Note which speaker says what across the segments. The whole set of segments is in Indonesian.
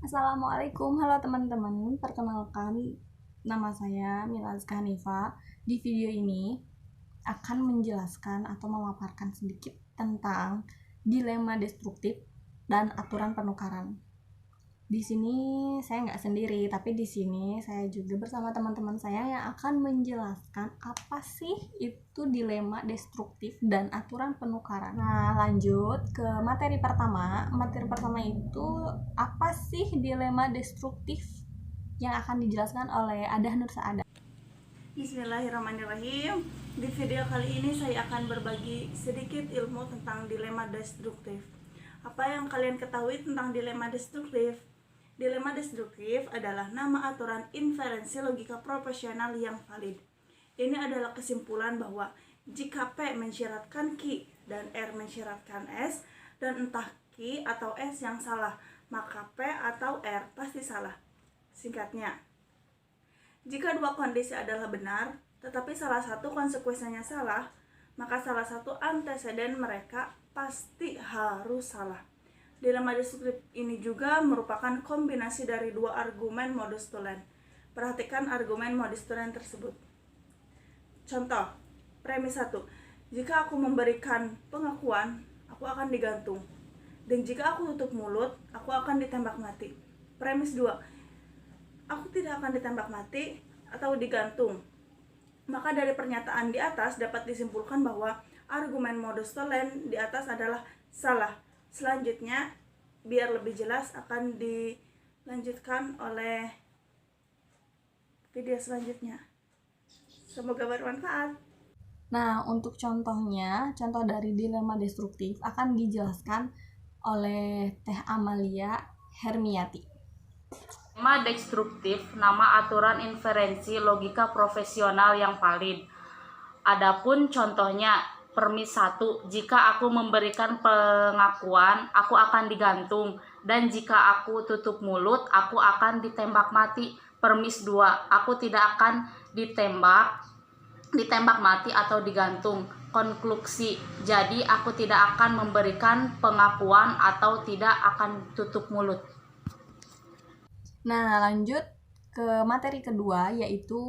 Speaker 1: Assalamualaikum, halo teman-teman. Perkenalkan, nama saya Mila Azka Hanifa. Di video ini akan menjelaskan atau memaparkan sedikit tentang dilema destruktif dan aturan penukaran. Di sini saya nggak sendiri, tapi di sini saya juga bersama teman-teman saya yang akan menjelaskan apa sih itu dilema destruktif dan aturan penukaran. Nah, lanjut ke materi pertama. Materi pertama itu apa sih dilema destruktif yang akan dijelaskan oleh Adah Nur Saada.
Speaker 2: Bismillahirrahmanirrahim. Di video kali ini saya akan berbagi sedikit ilmu tentang dilema destruktif. Apa yang kalian ketahui tentang dilema destruktif? Dilema destruktif adalah nama aturan inferensi logika proporsional yang valid. Ini adalah kesimpulan bahwa jika P mensyaratkan Q dan R mensyaratkan S, dan entah Q atau S yang salah, maka P atau R pasti salah. Singkatnya, jika dua kondisi adalah benar, tetapi salah satu konsekuensinya salah, maka salah satu anteseden mereka pasti harus salah. Dilema destruktif ini juga merupakan kombinasi dari dua argumen modus tollens. Perhatikan argumen modus tollens tersebut. Contoh, premis 1. Jika aku memberikan pengakuan, aku akan digantung. Dan jika aku tutup mulut, aku akan ditembak mati. Premis 2. Aku tidak akan ditembak mati atau digantung. Maka dari pernyataan di atas dapat disimpulkan bahwa argumen modus tollens di atas adalah salah. Selanjutnya, biar lebih jelas akan dilanjutkan oleh video selanjutnya. Semoga bermanfaat.
Speaker 1: Nah, untuk contohnya, contoh dari dilema destruktif akan dijelaskan oleh Teh Amalia Hermiati.
Speaker 3: Dilema destruktif, nama aturan inferensi logika profesional yang valid. Adapun contohnya, permis 1, jika aku memberikan pengakuan, aku akan digantung, dan jika aku tutup mulut, aku akan ditembak mati. Permis 2, aku tidak akan ditembak mati atau digantung. Konklusi, jadi aku tidak akan memberikan pengakuan atau tidak akan tutup mulut.
Speaker 1: Nah, lanjut ke materi kedua, yaitu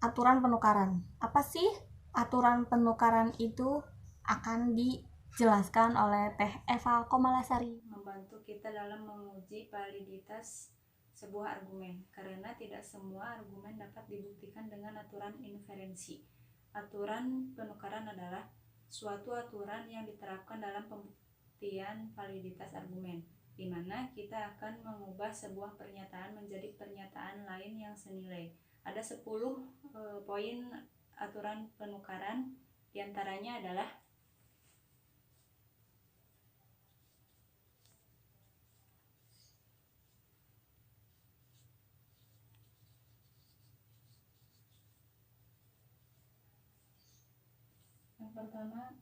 Speaker 1: aturan penukaran. Apa sih aturan penukaran itu? Akan dijelaskan oleh Teh Eva Komalasari.
Speaker 4: Membantu kita dalam menguji validitas sebuah argumen, karena tidak semua argumen dapat dibuktikan dengan aturan inferensi. Aturan penukaran adalah suatu aturan yang diterapkan dalam pembuktian validitas argumen, di mana kita akan mengubah sebuah pernyataan menjadi pernyataan lain yang senilai. Ada 10 poin aturan penukaran, diantaranya adalah yang pertama,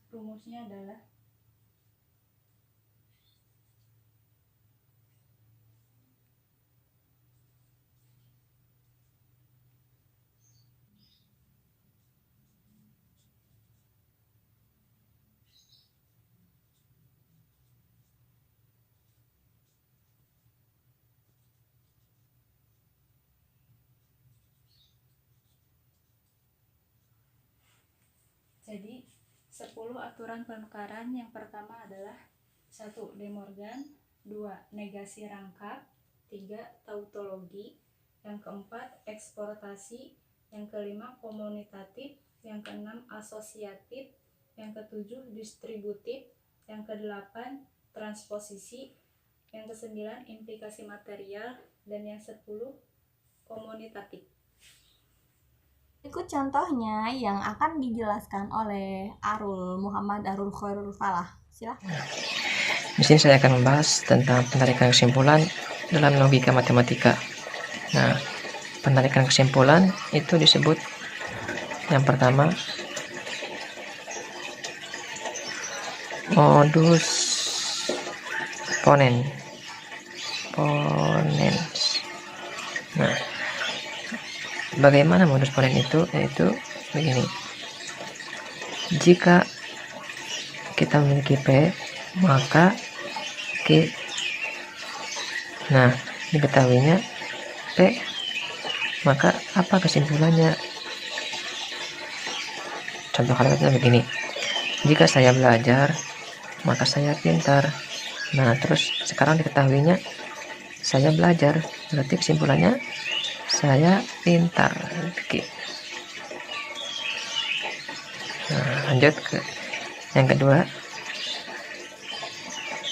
Speaker 4: rumusnya adalah jadi 10 aturan penukaran. Yang pertama adalah 1. De Morgan, 2. Negasi rangkap, 3. Tautologi, yang keempat eksportasi, yang kelima komunitatif, yang keenam asosiatif, yang ketujuh distributif, yang kedelapan transposisi, yang kesembilan implikasi material, dan yang 10 komunitatif.
Speaker 1: Berikut contohnya yang akan dijelaskan oleh Muhammad Arul Khairul Falah. Silahkan.
Speaker 5: Di sini saya akan membahas tentang penarikan kesimpulan dalam logika matematika. Nah, penarikan kesimpulan itu disebut yang pertama modus ponens. Nah, bagaimana modus ponens itu? Yaitu begini. Jika kita memiliki P, maka Q. Nah, diketahuinya P, maka apa kesimpulannya? Contoh kalimatnya begini. Jika saya belajar, maka saya pintar. Nah, terus sekarang diketahuinya saya belajar, berarti kesimpulannya saya pintar. Oke. Nah, lanjut ke yang kedua,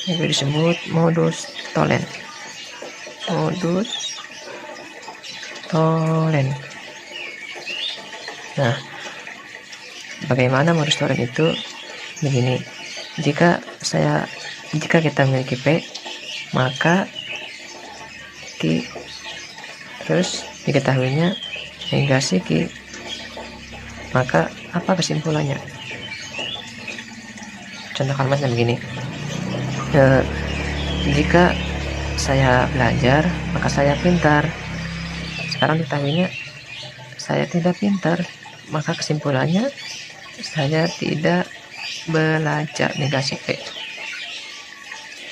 Speaker 5: itu disebut modus tollens. Modus tollens. Nah, bagaimana modus tollens itu? Begini, jika kita memiliki P, maka Q, terus diketahuinya negasi Q, maka apa kesimpulannya? Contoh kalimatnya begini. Jika saya belajar, maka saya pintar. Sekarang diketahuinya saya tidak pintar, maka kesimpulannya saya tidak belajar, negasi P.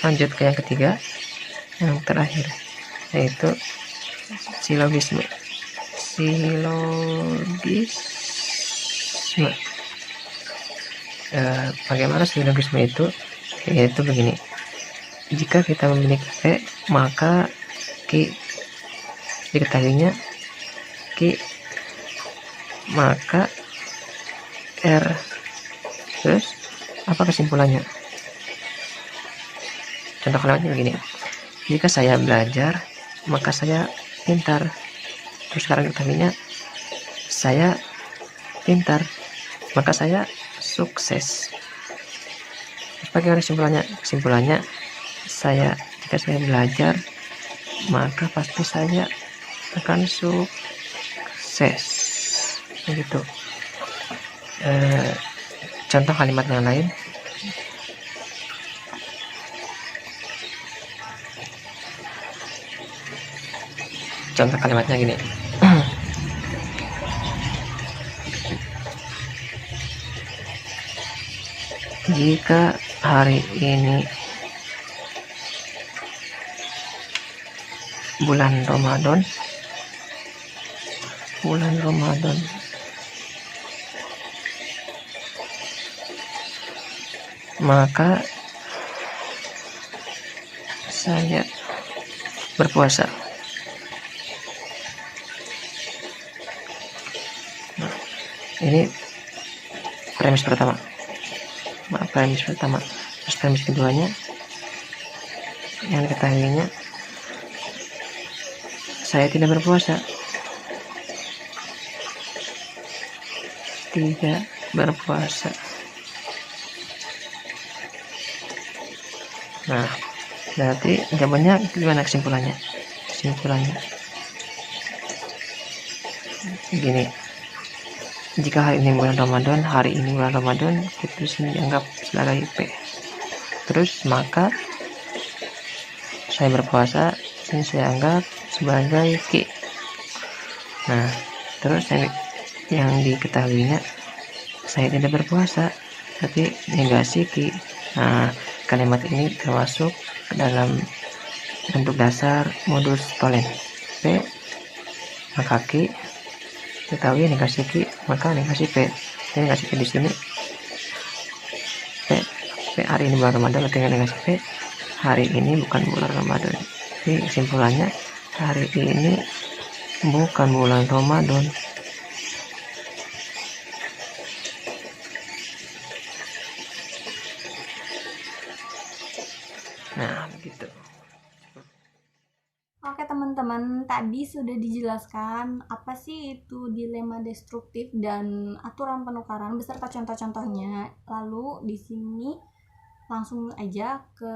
Speaker 5: Lanjut ke yang ketiga, yang terakhir, yaitu silogisme. Bagaimana silogisme itu? Yaitu begini. Jika kita memiliki P, maka Q, diketahuinya Q, maka R. Terus apa kesimpulannya? Contoh kalimatnya begini. Jika saya belajar, maka saya pintar. Terus sekarang diketahuinya saya pintar, maka saya sukses. Bagaimana kesimpulannya? Kesimpulannya jika saya belajar, maka pasti saya akan sukses. Begitu. Contoh kalimat yang lain. Contoh kalimatnya gini. Jika hari ini bulan Ramadan, maka saya berpuasa. Nah, ini premis pertama. Terus premis keduanya, yang diketahuinya saya tidak berpuasa. Nah, berarti jawabannya gimana kesimpulannya? Gini. Jika hari ini bulan Ramadan, itu dianggap sebagai P. Terus maka saya berpuasa, ini saya anggap sebagai Q. Nah, terus yang diketahuinya saya tidak berpuasa, tapi negasi Q. Nah, kalimat ini termasuk dalam bentuk dasar modus tollens. P maka Q, ketahui negasi Q maka negasi P. Ini negasi P di sini. P hari ini bulan Ramadan, artinya negasi P hari ini bukan bulan Ramadan. Jadi kesimpulannya hari ini bukan bulan Ramadan. Nah, begitu.
Speaker 1: Oke teman-teman, tadi sudah dijelaskan apa sih itu dilema destruktif dan aturan penukaran beserta contoh-contohnya. Lalu di sini langsung aja ke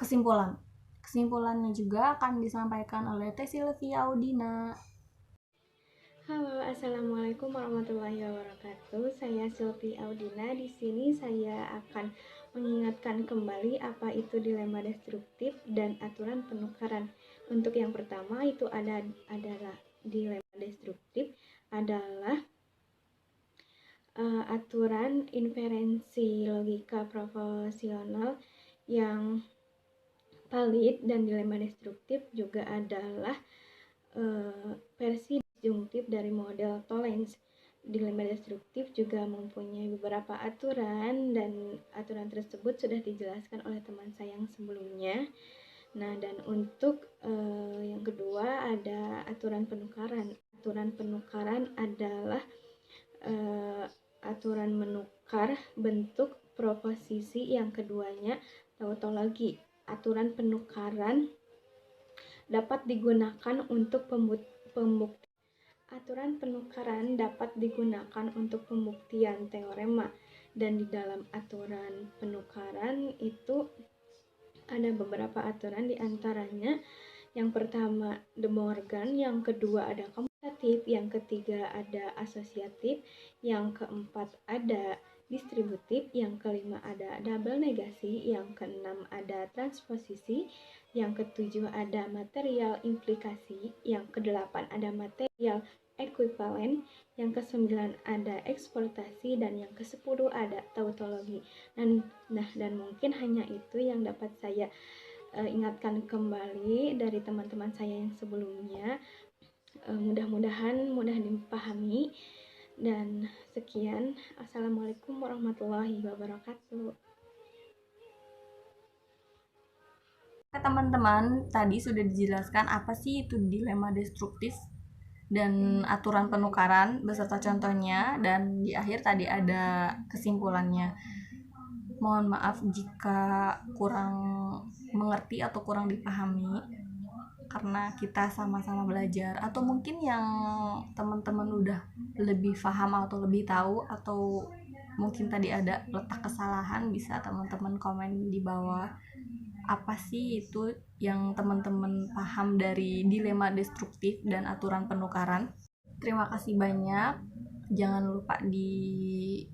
Speaker 1: kesimpulan. Kesimpulannya juga akan disampaikan oleh Teh Sylvia Audina.
Speaker 6: Halo, assalamualaikum warahmatullahi wabarakatuh. Saya Sylvie Audina. Di sini saya akan mengingatkan kembali apa itu dilema destruktif dan aturan penukaran. Untuk yang pertama itu adalah dilema destruktif adalah aturan inferensi logika profesional yang valid dan dilema destruktif juga adalah versi disjungtif dari model Tollens. Dilema destruktif juga mempunyai beberapa aturan dan aturan tersebut sudah dijelaskan oleh teman saya yang sebelumnya. Nah, dan untuk yang kedua ada aturan penukaran. Aturan penukaran adalah aturan menukar bentuk proposisi yang keduanya tautologi. Aturan penukaran dapat digunakan untuk pembuktian. Aturan penukaran dapat digunakan untuk pembuktian teorema, dan di dalam aturan penukaran itu ada beberapa aturan, diantaranya yang pertama De Morgan, yang kedua ada komutatif, yang ketiga ada asosiatif, yang keempat ada distributif, yang kelima ada double negasi, yang keenam ada transposisi, yang ketujuh ada material implikasi, yang kedelapan ada material ekuivalen, yang kesembilan ada eksportasi, dan yang kesepuluh ada tautologi. Dan mungkin hanya itu yang dapat saya ingatkan kembali dari teman-teman saya yang sebelumnya. Mudah-mudahan mudah dipahami, dan sekian. Assalamualaikum warahmatullahi wabarakatuh.
Speaker 1: Teman-teman, tadi sudah dijelaskan apa sih itu dilema destruktif dan aturan penukaran beserta contohnya, dan di akhir tadi ada kesimpulannya. Mohon maaf jika kurang mengerti atau kurang dipahami, karena kita sama-sama belajar, atau mungkin yang teman-teman udah lebih paham atau lebih tahu, atau mungkin tadi ada letak kesalahan, bisa teman-teman komen di bawah apa sih itu yang teman-teman paham dari dilema destruktif dan aturan penukaran. Terima kasih banyak. Jangan lupa di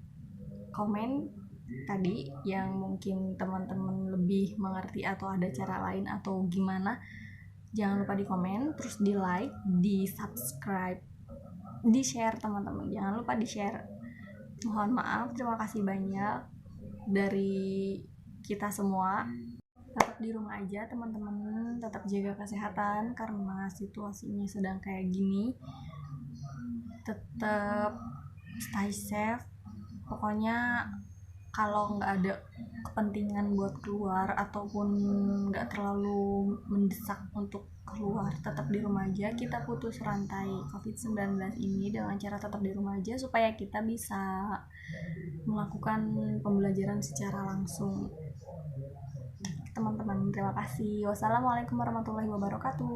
Speaker 1: komen tadi yang mungkin teman-teman lebih mengerti atau ada cara lain atau gimana. Jangan lupa di komen, terus di like, di subscribe, di share teman-teman. Jangan lupa di share. Mohon maaf, terima kasih banyak dari kita semua. Tetap di rumah aja teman-teman, tetap jaga kesehatan karena situasinya sedang kayak gini. Tetap stay safe. Pokoknya kalau nggak ada kepentingan buat keluar ataupun nggak terlalu mendesak untuk keluar, tetap di rumah aja. Kita putus rantai COVID-19 ini dengan cara tetap di rumah aja supaya kita bisa melakukan pembelajaran secara langsung. Teman-teman, terima kasih. Wassalamualaikum warahmatullahi wabarakatuh.